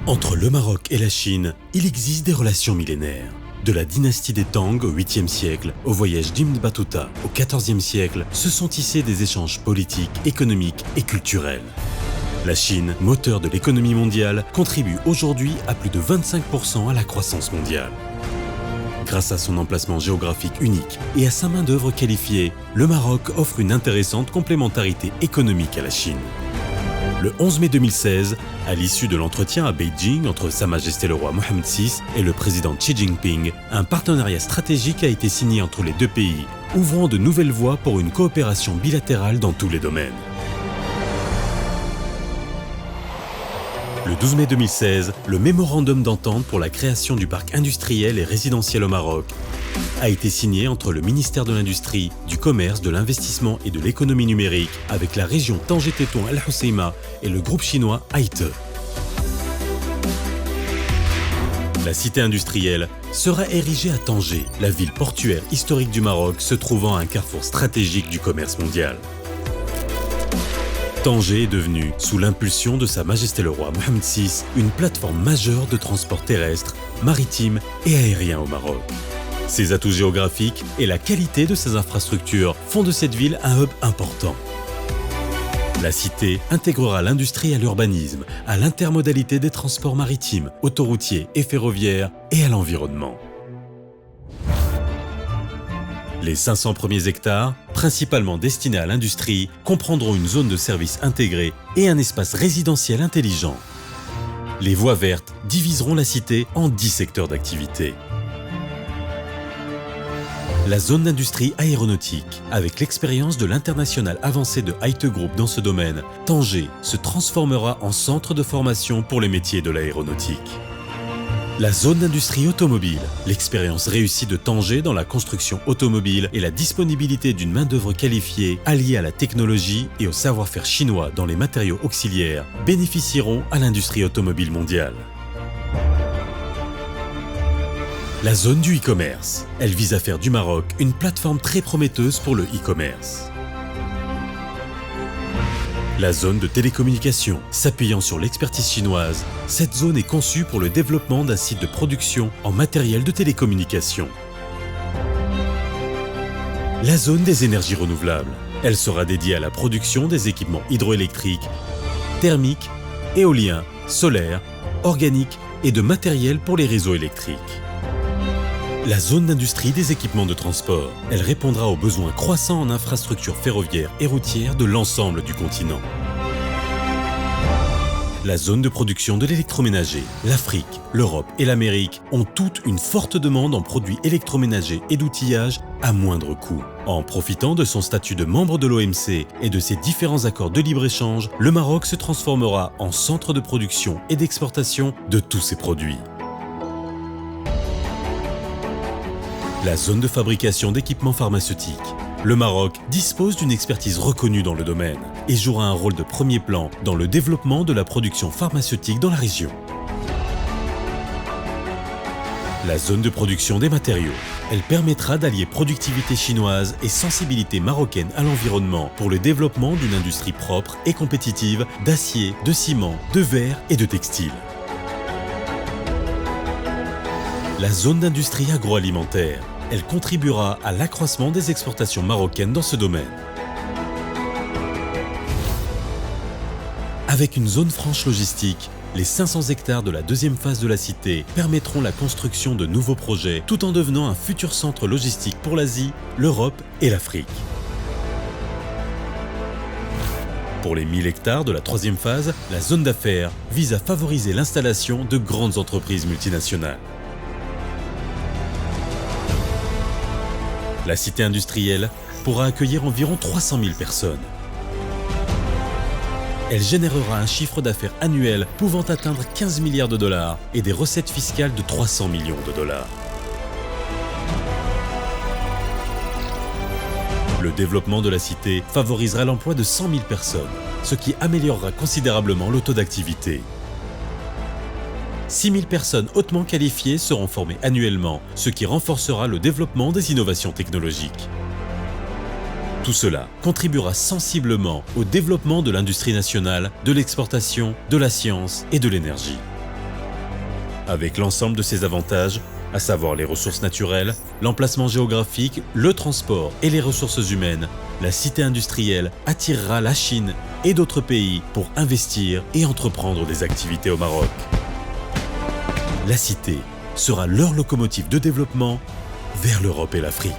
Entre le Maroc et la Chine, il existe des relations millénaires. De la dynastie des Tang au 8e siècle, au voyage d'Ibn Battuta au 14e siècle, se sont tissés des échanges politiques, économiques et culturels. La Chine, moteur de l'économie mondiale, contribue aujourd'hui à plus de 25% à la croissance mondiale. Grâce à son emplacement géographique unique et à sa main-d'œuvre qualifiée, le Maroc offre une intéressante complémentarité économique à la Chine. Le 11 mai 2016, à l'issue de l'entretien à Beijing entre Sa Majesté le roi Mohammed VI et le président Xi Jinping, un partenariat stratégique a été signé entre les deux pays, ouvrant de nouvelles voies pour une coopération bilatérale dans tous les domaines. Le 12 mai 2016, le mémorandum d'entente pour la création du parc industriel et résidentiel au Maroc a été signé entre le ministère de l'Industrie, du Commerce, de l'Investissement et de l'Économie numérique avec la région Tanger-Tétouan Al Hoceima et le groupe chinois Haite. La cité industrielle sera érigée à Tanger, la ville portuaire historique du Maroc se trouvant à un carrefour stratégique du commerce mondial. Tanger est devenue, sous l'impulsion de Sa Majesté le roi Mohammed VI, une plateforme majeure de transport terrestre, maritime et aérien au Maroc. Ses atouts géographiques et la qualité de ses infrastructures font de cette ville un hub important. La cité intégrera l'industrie à l'urbanisme, à l'intermodalité des transports maritimes, autoroutiers et ferroviaires et à l'environnement. Les 500 premiers hectares, principalement destinés à l'industrie, comprendront une zone de service intégrée et un espace résidentiel intelligent. Les voies vertes diviseront la cité en 10 secteurs d'activité. La zone d'industrie aéronautique, avec l'expérience de l'international avancé de Haite Group dans ce domaine, Tanger se transformera en centre de formation pour les métiers de l'aéronautique. La zone d'industrie automobile, l'expérience réussie de Tanger dans la construction automobile et la disponibilité d'une main-d'œuvre qualifiée alliée à la technologie et au savoir-faire chinois dans les matériaux auxiliaires bénéficieront à l'industrie automobile mondiale. La zone du e-commerce, elle vise à faire du Maroc une plateforme très prometteuse pour le e-commerce. La zone de télécommunication, s'appuyant sur l'expertise chinoise, cette zone est conçue pour le développement d'un site de production en matériel de télécommunication. La zone des énergies renouvelables, elle sera dédiée à la production des équipements hydroélectriques, thermiques, éoliens, solaires, organiques et de matériel pour les réseaux électriques. La zone d'industrie des équipements de transport, elle répondra aux besoins croissants en infrastructures ferroviaires et routières de l'ensemble du continent. La zone de production de l'électroménager, l'Afrique, l'Europe et l'Amérique ont toutes une forte demande en produits électroménagers et d'outillage à moindre coût. En profitant de son statut de membre de l'OMC et de ses différents accords de libre-échange, le Maroc se transformera en centre de production et d'exportation de tous ces produits. La zone de fabrication d'équipements pharmaceutiques. Le Maroc dispose d'une expertise reconnue dans le domaine et jouera un rôle de premier plan dans le développement de la production pharmaceutique dans la région. La zone de production des matériaux. Elle permettra d'allier productivité chinoise et sensibilité marocaine à l'environnement pour le développement d'une industrie propre et compétitive d'acier, de ciment, de verre et de textile. La zone d'industrie agroalimentaire. Elle contribuera à l'accroissement des exportations marocaines dans ce domaine. Avec une zone franche logistique, les 500 hectares de la deuxième phase de la cité permettront la construction de nouveaux projets tout en devenant un futur centre logistique pour l'Asie, l'Europe et l'Afrique. Pour les 1000 hectares de la troisième phase, la zone d'affaires vise à favoriser l'installation de grandes entreprises multinationales. La cité industrielle pourra accueillir environ 300 000 personnes. Elle générera un chiffre d'affaires annuel pouvant atteindre 15 milliards de dollars et des recettes fiscales de 300 millions de dollars. Le développement de la cité favorisera l'emploi de 100 000 personnes, ce qui améliorera considérablement le taux d'activité. 6 000 personnes hautement qualifiées seront formées annuellement, ce qui renforcera le développement des innovations technologiques. Tout cela contribuera sensiblement au développement de l'industrie nationale, de l'exportation, de la science et de l'énergie. Avec l'ensemble de ses avantages, à savoir les ressources naturelles, l'emplacement géographique, le transport et les ressources humaines, la cité industrielle attirera la Chine et d'autres pays pour investir et entreprendre des activités au Maroc. La cité sera leur locomotive de développement vers l'Europe et l'Afrique.